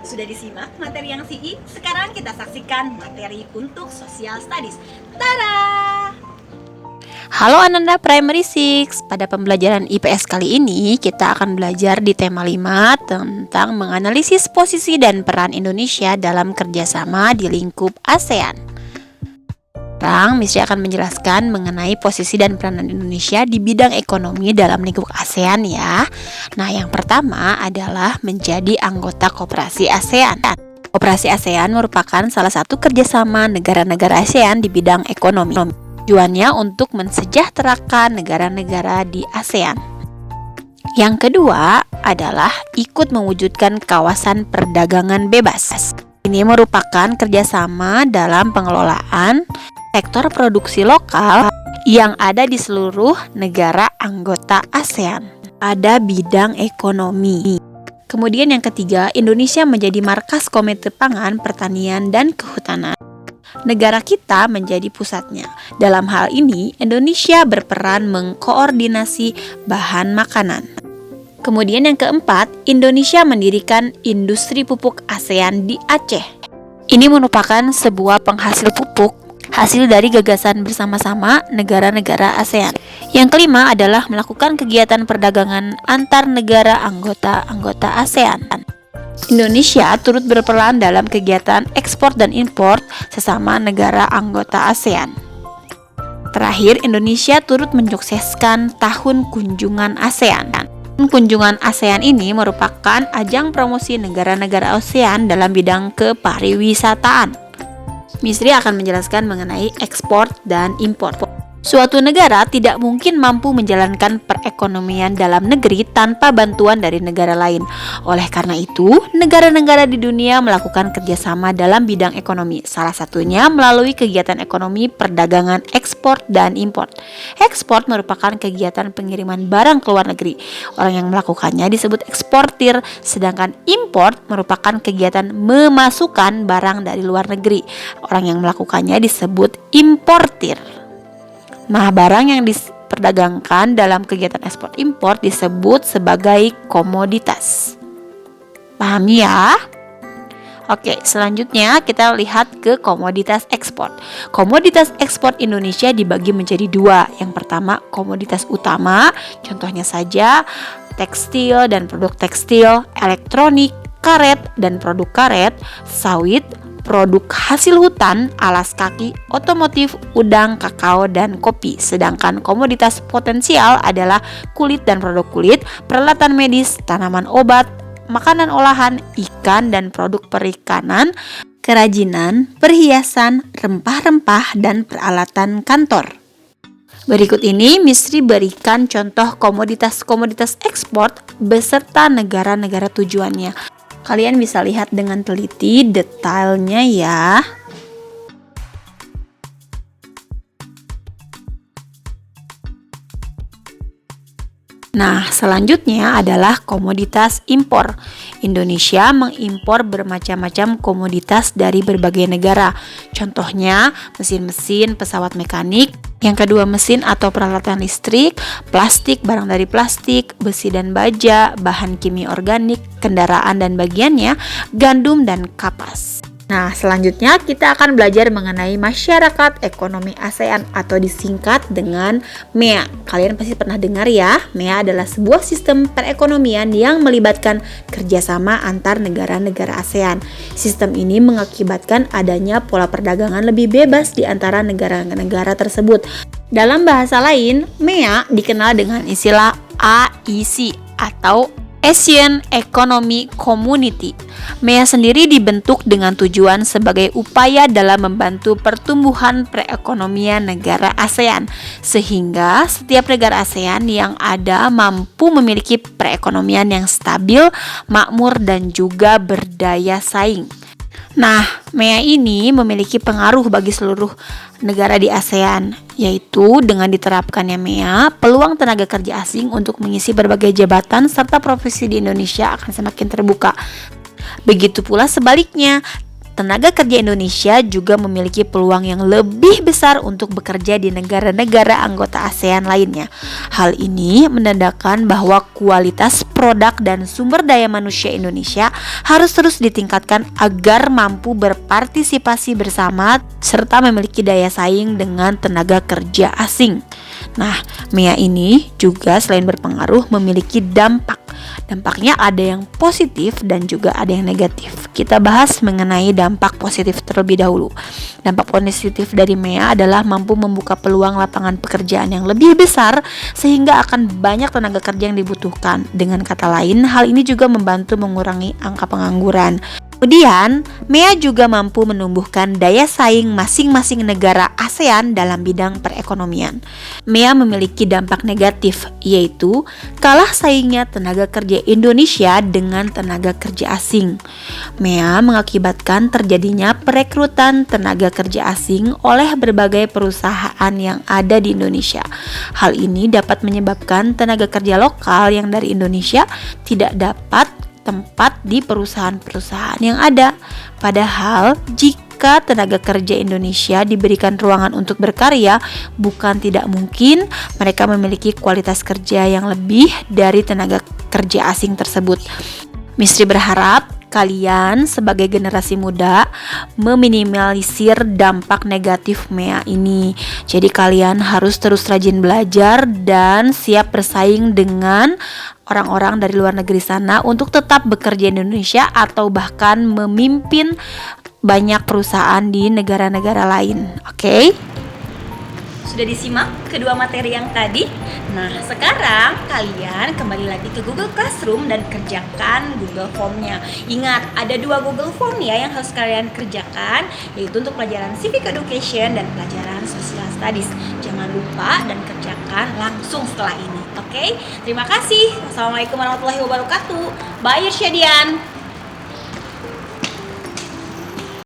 Sudah disimak materi yang CI? Sekarang kita saksikan materi untuk Social Studies. Tada! Halo Ananda Primary 6. Pada pembelajaran IPS kali ini kita akan belajar di tema 5 tentang menganalisis posisi dan peran Indonesia dalam kerjasama di lingkup ASEAN. Sekarang Misri akan menjelaskan mengenai posisi dan peranan Indonesia di bidang ekonomi dalam lingkup ASEAN ya. Nah, yang pertama adalah menjadi anggota Koperasi ASEAN. Koperasi ASEAN merupakan salah satu kerjasama negara-negara ASEAN di bidang ekonomi. Tujuannya untuk mensejahterakan negara-negara di ASEAN. Yang kedua adalah ikut mewujudkan kawasan perdagangan bebas. Ini merupakan kerjasama dalam pengelolaan sektor produksi lokal yang ada di seluruh negara anggota ASEAN pada bidang ekonomi. Kemudian yang ketiga, Indonesia menjadi markas Komite Pangan, Pertanian, dan Kehutanan. Negara kita menjadi pusatnya. Dalam hal ini, Indonesia berperan mengkoordinasi bahan makanan. Kemudian yang keempat, Indonesia mendirikan industri pupuk ASEAN di Aceh. Ini merupakan sebuah penghasil pupuk hasil dari gagasan bersama-sama negara-negara ASEAN. Yang kelima adalah melakukan kegiatan perdagangan antar negara anggota ASEAN. Indonesia turut berperan dalam kegiatan ekspor dan impor sesama negara anggota ASEAN. Terakhir, Indonesia turut menyukseskan Tahun Kunjungan ASEAN. Kunjungan ASEAN ini merupakan ajang promosi negara-negara ASEAN dalam bidang kepariwisataan. Misri akan menjelaskan mengenai ekspor dan impor. Suatu negara tidak mungkin mampu menjalankan perekonomian dalam negeri tanpa bantuan dari negara lain. Oleh karena itu, negara-negara di dunia melakukan kerjasama dalam bidang ekonomi. Salah satunya melalui kegiatan ekonomi perdagangan ekspor dan impor. Ekspor merupakan kegiatan pengiriman barang ke luar negeri. Orang yang melakukannya disebut eksportir, sedangkan impor merupakan kegiatan memasukkan barang dari luar negeri. Orang yang melakukannya disebut importir. Nah, barang yang diperdagangkan dalam kegiatan ekspor impor disebut sebagai komoditas. Paham ya? Oke, selanjutnya kita lihat ke komoditas ekspor. Komoditas ekspor Indonesia dibagi menjadi dua. Yang pertama, komoditas utama, contohnya saja tekstil dan produk tekstil, elektronik, karet dan produk karet, sawit, produk hasil hutan, alas kaki, otomotif, udang, kakao, dan kopi. Sedangkan komoditas potensial adalah kulit dan produk kulit, peralatan medis, tanaman obat, makanan olahan, ikan dan produk perikanan, kerajinan, perhiasan, rempah-rempah, dan peralatan kantor. Berikut ini Misri berikan contoh komoditas-komoditas ekspor beserta negara-negara tujuannya. Kalian bisa lihat dengan teliti detailnya ya. Nah, selanjutnya adalah komoditas impor. Indonesia mengimpor bermacam-macam komoditas dari berbagai negara. Contohnya, mesin-mesin, pesawat mekanik. Yang kedua, mesin atau peralatan listrik, plastik, barang dari plastik, besi dan baja, bahan kimia organik, kendaraan dan bagiannya, gandum dan kapas. Nah, selanjutnya kita akan belajar mengenai masyarakat ekonomi ASEAN atau disingkat dengan MEA. Kalian pasti pernah dengar ya, MEA adalah sebuah sistem perekonomian yang melibatkan kerjasama antar negara-negara ASEAN. Sistem ini mengakibatkan adanya pola perdagangan lebih bebas di antara negara-negara tersebut. Dalam bahasa lain, MEA dikenal dengan istilah AEC atau Asian Economic Community. MEA sendiri dibentuk dengan tujuan sebagai upaya dalam membantu pertumbuhan perekonomian negara ASEAN, sehingga setiap negara ASEAN yang ada mampu memiliki perekonomian yang stabil, makmur, dan juga berdaya saing. Nah, MEA ini memiliki pengaruh bagi seluruh negara di ASEAN, yaitu dengan diterapkannya MEA, peluang tenaga kerja asing untuk mengisi berbagai jabatan serta profesi di Indonesia akan semakin terbuka. Begitu pula sebaliknya, tenaga kerja Indonesia juga memiliki peluang yang lebih besar untuk bekerja di negara-negara anggota ASEAN lainnya. Hal ini menandakan bahwa kualitas produk dan sumber daya manusia Indonesia harus terus ditingkatkan agar mampu berpartisipasi bersama serta memiliki daya saing dengan tenaga kerja asing. Nah, MEA ini juga selain berpengaruh memiliki dampak. Dampaknya ada yang positif dan juga ada yang negatif. Kita bahas mengenai dampak positif terlebih dahulu. Dampak positif dari MEA adalah mampu membuka peluang lapangan pekerjaan yang lebih besar sehingga akan banyak tenaga kerja yang dibutuhkan. Dengan kata lain, hal ini juga membantu mengurangi angka pengangguran. Kemudian, MEA juga mampu menumbuhkan daya saing masing-masing negara ASEAN dalam bidang perekonomian. MEA memiliki dampak negatif, yaitu kalah saingnya tenaga kerja Indonesia dengan tenaga kerja asing. MEA mengakibatkan terjadinya perekrutan tenaga kerja asing oleh berbagai perusahaan yang ada di Indonesia. Hal ini dapat menyebabkan tenaga kerja lokal yang dari Indonesia tidak dapat tempat di perusahaan-perusahaan yang ada. Padahal jika tenaga kerja Indonesia diberikan ruangan untuk berkarya, bukan tidak mungkin mereka memiliki kualitas kerja yang lebih dari tenaga kerja asing tersebut. Misri berharap kalian sebagai generasi muda meminimalisir dampak negatif MEA ini. Jadi kalian harus terus rajin belajar dan siap bersaing dengan orang-orang dari luar negeri sana untuk tetap bekerja di Indonesia atau bahkan memimpin banyak perusahaan di negara-negara lain. Oke? Sudah disimak kedua materi yang tadi? Nah, sekarang kalian kembali lagi ke Google Classroom dan kerjakan Google Form-nya. Ingat, ada 2 Google Form ya yang harus kalian kerjakan, yaitu untuk pelajaran Civic Education dan pelajaran Social Studies. Jangan lupa dan kerjakan langsung setelah ini. Oke? Terima kasih. Wassalamualaikum warahmatullahi wabarakatuh. Bye Irsyadian.